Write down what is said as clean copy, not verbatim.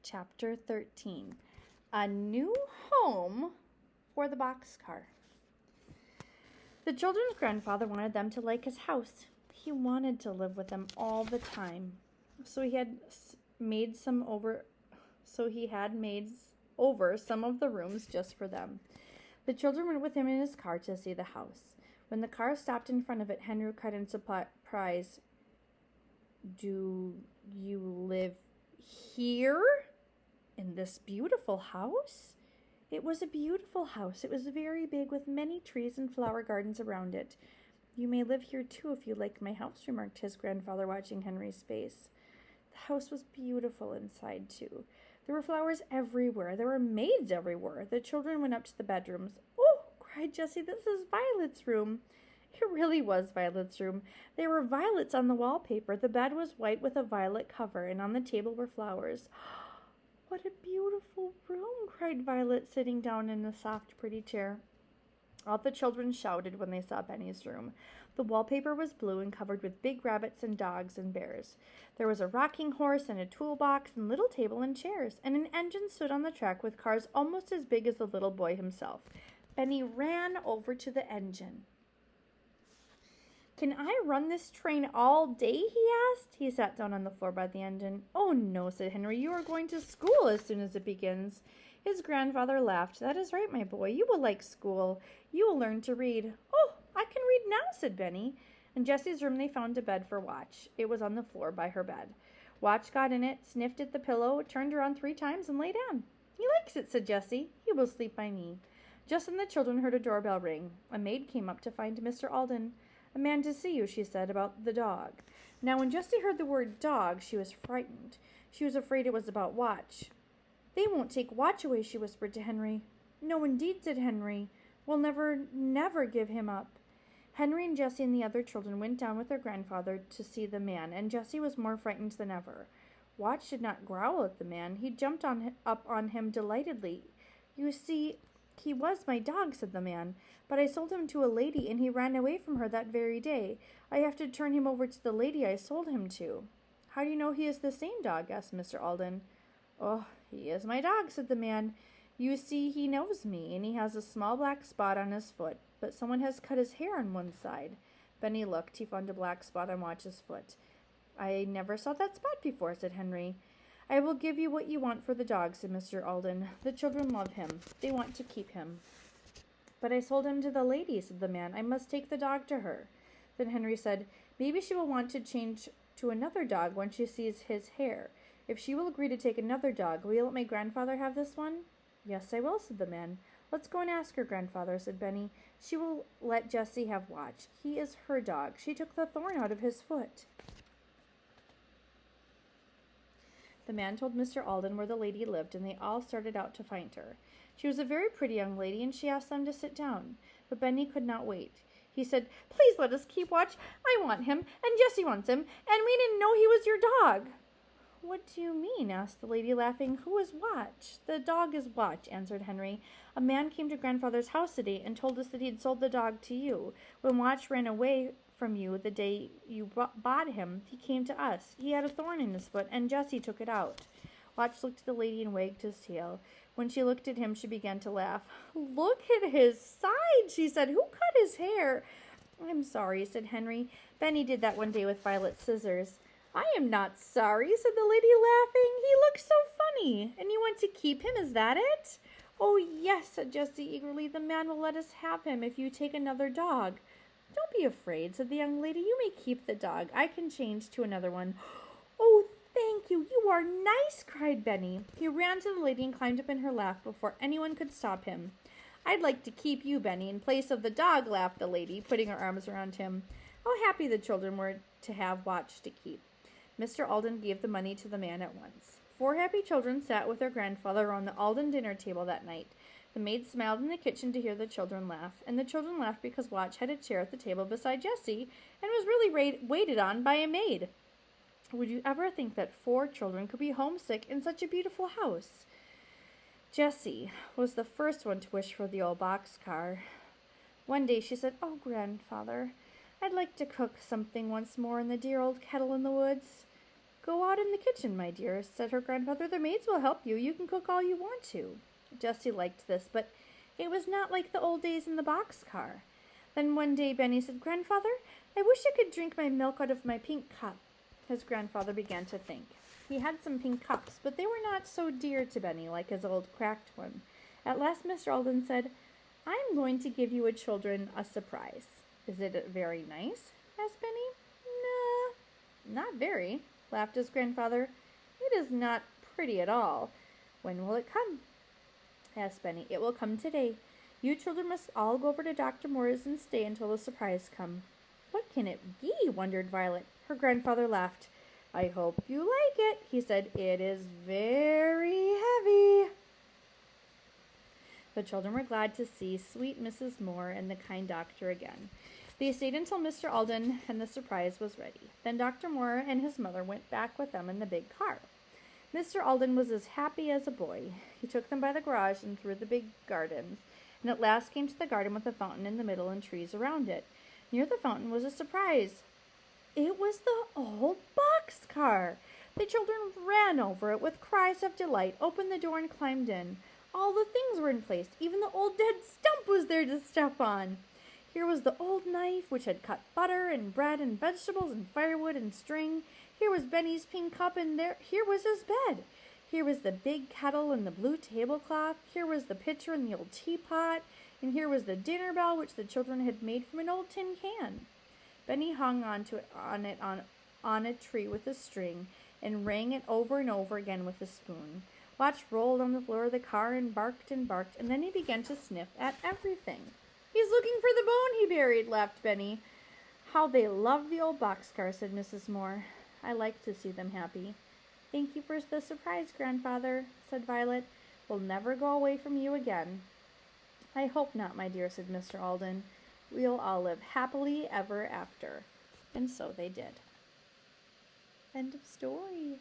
Chapter 13. A New Home for the Boxcar. The children's grandfather wanted them to like his house. He wanted to live with them all the time. So he had made over some of the rooms just for them. The children went with him in his car to see the house. When the car stopped in front of it, Henry cried in surprise, "Do you live here? In this beautiful house?" It was a beautiful house. It was very big with many trees and flower gardens around it. "You may live here too if you like my house," remarked his grandfather, watching Henry's face. The house was beautiful inside too. There were flowers everywhere. There were maids everywhere. The children went up to the bedrooms. "Oh," cried Jessie, "this is Violet's room." It really was Violet's room. There were violets on the wallpaper. The bed was white with a violet cover, and on the table were flowers. "What a beautiful room," cried Violet, sitting down in a soft, pretty chair. All the children shouted when they saw Benny's room. The wallpaper was blue and covered with big rabbits and dogs and bears. There was a rocking horse and a toolbox and little table and chairs, and an engine stood on the track with cars almost as big as the little boy himself. Benny ran over to the engine. "Can I run this train all day?" he asked. He sat down on the floor by the engine. "Oh, no," said Henry. "You are going to school as soon as it begins." His grandfather laughed. "That is right, my boy. You will like school. You will learn to read." "Oh, I can read now," said Benny. In Jessie's room they found a bed for Watch. It was on the floor by her bed. Watch got in it, sniffed at the pillow, turned around 3 times, and lay down. "He likes it," said Jessie. "He will sleep by me." Just then the children heard a doorbell ring. A maid came up to find Mr. Alden. "A man to see you," she said, "about the dog." Now when Jessie heard the word dog, she was frightened. She was afraid it was about Watch. "They won't take Watch away," she whispered to Henry. "No, indeed," said Henry. "We'll never give him up." Henry and Jessie and the other children went down with their grandfather to see the man, and Jessie was more frightened than ever. Watch did not growl at the man. He jumped up on him delightedly. "You see, he was my dog," said the man, "but I sold him to a lady, and he ran away from her that very day. I have to turn him over to the lady I sold him to." "How do you know he is the same dog?" asked Mr. Alden. "Oh, he is my dog," said the man. "You see, he knows me, and he has a small black spot on his foot, but someone has cut his hair on one side." Benny looked. He found a black spot on Watch's foot. "I never saw that spot before," said Henry. "I will give you what you want for the dog," said Mr. Alden. "The children love him. They want to keep him." "But I sold him to the lady," said the man. "I must take the dog to her." Then Henry said, "Maybe she will want to change to another dog when she sees his hair. If she will agree to take another dog, will you let my grandfather have this one?" "Yes, I will," said the man. "Let's go and ask her, grandfather," said Benny. "She will let Jessie have Watch. He is her dog. She took the thorn out of his foot." The man told Mr. Alden where the lady lived, and they all started out to find her. She was a very pretty young lady, and she asked them to sit down. But Benny could not wait. He said, "Please let us keep Watch. I want him, and Jessie wants him, and we didn't know he was your dog." "What do you mean?" asked the lady, laughing. "Who is Watch?" "The dog is Watch," answered Henry. "A man came to grandfather's house today and told us that he had sold the dog to you. When Watch ran away from you the day you bought him, he came to us. He had a thorn in his foot, and Jessie took it out." Watch looked at the lady and wagged his tail. When she looked at him, she began to laugh. "Look at his side," she said. "Who cut his hair?" "I'm sorry," said Henry. "Benny did that one day with Violet's scissors." "I am not sorry," said the lady, laughing. "He looks so funny. And you want to keep him, is that it?" "Oh, yes," said Jessie eagerly. "The man will let us have him if you take another dog." "Don't be afraid," said the young lady. "You may keep the dog. I can change to another one." "Oh, thank you. You are nice," cried Benny. He ran to the lady and climbed up in her lap before anyone could stop him. "I'd like to keep you, Benny, in place of the dog," laughed the lady, putting her arms around him. How happy the children were to have Watch to keep. Mr. Alden gave the money to the man at once. 4 happy children sat with their grandfather around the Alden dinner table that night. The maid smiled in the kitchen to hear the children laugh, and the children laughed because Watch had a chair at the table beside Jessie and was really waited on by a maid. Would you ever think that 4 children could be homesick in such a beautiful house? Jessie was the first one to wish for the old boxcar. One day she said, "Oh, grandfather, I'd like to cook something once more in the dear old kettle in the woods." Go out in the kitchen, my dear, said her grandfather. The maids will help you. You can cook all you want to. Jessie liked this, but it was not like the old days in the boxcar. Then one day Benny said, Grandfather, I wish I could drink my milk out of my pink cup. His grandfather began to think. He had some pink cups, but they were not so dear to Benny like his old cracked one. At last Mr. Alden said, I am going to give you children a surprise. Is it very nice? Asked Benny. Nah, not very, laughed his grandfather. It is not pretty at all. When will it come? Asked Benny. It will come today. You children must all go over to Dr. Moore's and stay until the surprise comes. What can it be? Wondered Violet. Her grandfather laughed. I hope you like it, he said. It is very heavy. The children were glad to see sweet Mrs. Moore and the kind doctor again. They stayed until Mr. Alden and the surprise was ready. Then Dr. Moore and his mother went back with them in the big car. Mr. Alden was as happy as a boy. He took them by the garage and through the big gardens, and at last came to the garden with a fountain in the middle and trees around it. Near the fountain was a surprise. It was the old boxcar. The children ran over it with cries of delight, opened the door, and climbed in. All the things were in place. Even the old dead stump was there to step on. Here was the old knife, which had cut butter and bread and vegetables and firewood and string. Here was Benny's pink cup, and here was his bed. Here was the big kettle and the blue tablecloth. Here was the pitcher and the old teapot. And here was the dinner bell, which the children had made from an old tin can. Benny hung on a tree with a string and rang it over and over again with a spoon. Watch rolled on the floor of the car and barked, and then he began to sniff at everything. He's looking for the bone he buried, laughed Benny. How they love the old boxcar, said Mrs. Moore. I like to see them happy. Thank you for the surprise, Grandfather, said Violet. We'll never go away from you again. I hope not, my dear, said Mr. Alden. We'll all live happily ever after. And so they did. End of story.